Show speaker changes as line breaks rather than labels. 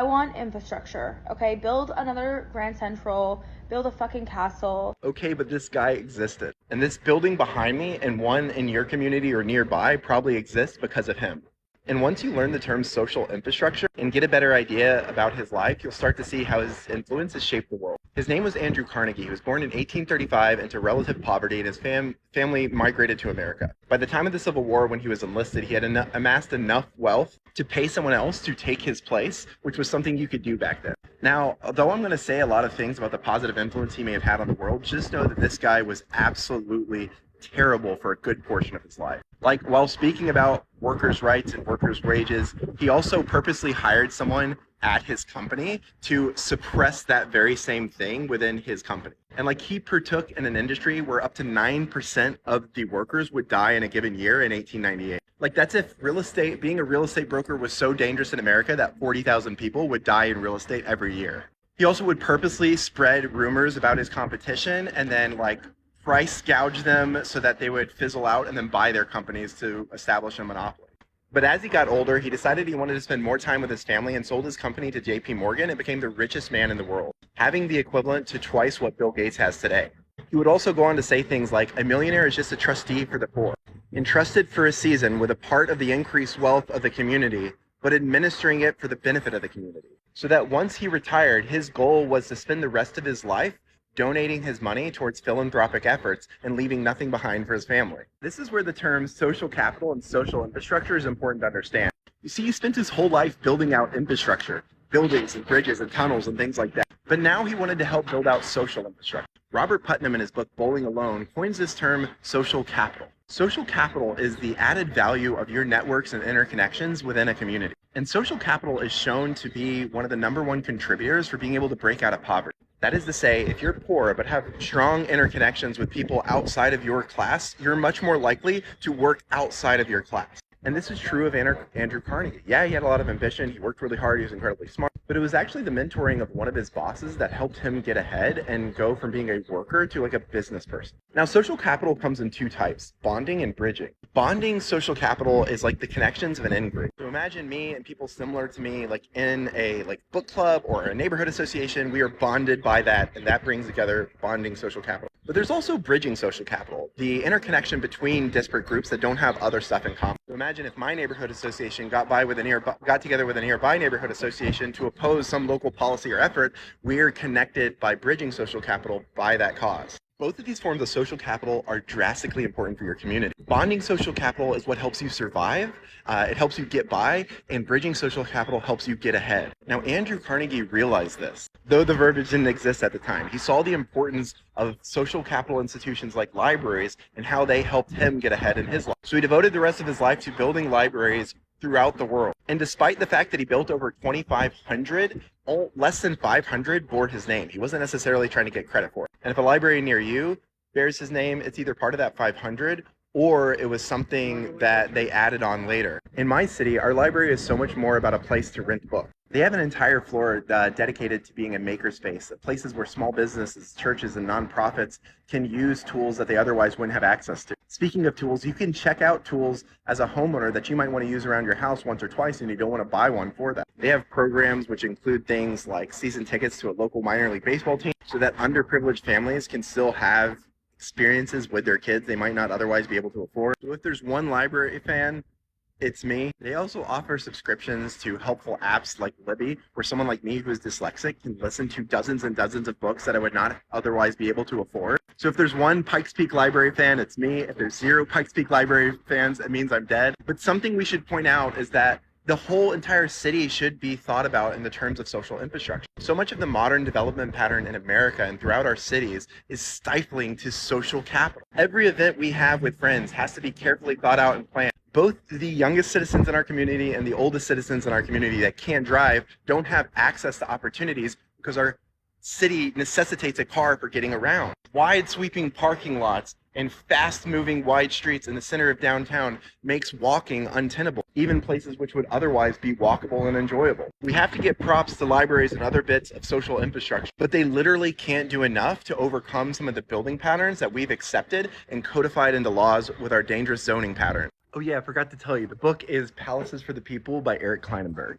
I want infrastructure, okay? Build another Grand Central, build a fucking castle.
Okay, but this guy existed. And this building behind me and one in your community or nearby probably exists because of him. And once you learn the term social infrastructure and get a better idea about his life, you'll start to see how his influence has shaped the world. His name was Andrew Carnegie. He was born in 1835 into relative poverty, and his family migrated to America. By the time of the Civil War, when he was enlisted, he had amassed enough wealth to pay someone else to take his place, which was something you could do back then. Now, although I'm going to say a lot of things about the positive influence he may have had on the world, just know that this guy was absolutely terrible for a good portion of his life. Like, while speaking about workers' rights and workers' wages, he also purposely hired someone at his company to suppress that very same thing within his company. And like, he partook in an industry where up to 9% of the workers would die in a given year in 1898. Like, that's if being a real estate broker was so dangerous in America that 40,000 people would die in real estate every year. He also would purposely spread rumors about his competition and then like price gouge them so that they would fizzle out and then buy their companies to establish a monopoly. But as he got older, he decided he wanted to spend more time with his family and sold his company to JP Morgan and became the richest man in the world, having the equivalent to twice what Bill Gates has today. He would also go on to say things like, "A millionaire is just a trustee for the poor, entrusted for a season with a part of the increased wealth of the community, but administering it for the benefit of the community." So that once he retired, his goal was to spend the rest of his life donating his money towards philanthropic efforts and leaving nothing behind for his family. This is where the terms social capital and social infrastructure is important to understand. You see, he spent his whole life building out infrastructure, buildings and bridges and tunnels and things like that. But now he wanted to help build out social infrastructure. Robert Putnam, in his book Bowling Alone, coins this term social capital. Social capital is the added value of your networks and interconnections within a community. And social capital is shown to be one of the #1 contributors for being able to break out of poverty. That is to say, if you're poor but have strong interconnections with people outside of your class, you're much more likely to work outside of your class. And this is true of Andrew Carnegie. Yeah, he had a lot of ambition, he worked really hard, he was incredibly smart, but it was actually the mentoring of one of his bosses that helped him get ahead and go from being a worker to like a business person. Now, social capital comes in two types, bonding and bridging. Bonding social capital is like the connections of an in-group. So imagine me and people similar to me, like in a book club or a neighborhood association, we are bonded by that, and that brings together bonding social capital. But there's also bridging social capital, the interconnection between disparate groups that don't have other stuff in common. So imagine if my neighborhood association got together with a nearby neighborhood association to oppose some local policy or effort. We're connected by bridging social capital by that cause. Both of these forms of social capital are drastically important for your community. Bonding social capital is what helps you survive, it helps you get by, and bridging social capital helps you get ahead. Now, Andrew Carnegie realized this, though the verbiage didn't exist at the time. He saw the importance of social capital institutions like libraries and how they helped him get ahead in his life. So he devoted the rest of his life to building libraries throughout the world. And despite the fact that he built over 2,500, less than 500 bore his name. He wasn't necessarily trying to get credit for it. And if a library near you bears his name, it's either part of that 500 or it was something that they added on later. In my city, our library is so much more about a place to rent books. They have an entire floor dedicated to being a makerspace, places where small businesses, churches, and nonprofits can use tools that they otherwise wouldn't have access to. Speaking of tools, you can check out tools as a homeowner that you might want to use around your house once or twice and you don't want to buy one for that. They have programs which include things like season tickets to a local minor league baseball team so that underprivileged families can still have experiences with their kids they might not otherwise be able to afford. So if there's one library fan, it's me. They also offer subscriptions to helpful apps like Libby, where someone like me who is dyslexic can listen to dozens and dozens of books that I would not otherwise be able to afford. So if there's one Pikes Peak Library fan, it's me. If there's 0 Pikes Peak Library fans, it means I'm dead. But something we should point out is that the whole entire city should be thought about in the terms of social infrastructure. So much of the modern development pattern in America and throughout our cities is stifling to social capital. Every event we have with friends has to be carefully thought out and planned. Both the youngest citizens in our community and the oldest citizens in our community that can't drive don't have access to opportunities because our city necessitates a car for getting around. Wide sweeping parking lots and fast-moving wide streets in the center of downtown makes walking untenable, even places which would otherwise be walkable and enjoyable. We have to give props to libraries and other bits of social infrastructure, but they literally can't do enough to overcome some of the building patterns that we've accepted and codified into laws with our dangerous zoning pattern. Oh yeah, I forgot to tell you, the book is Palaces for the People by Eric Kleinenberg.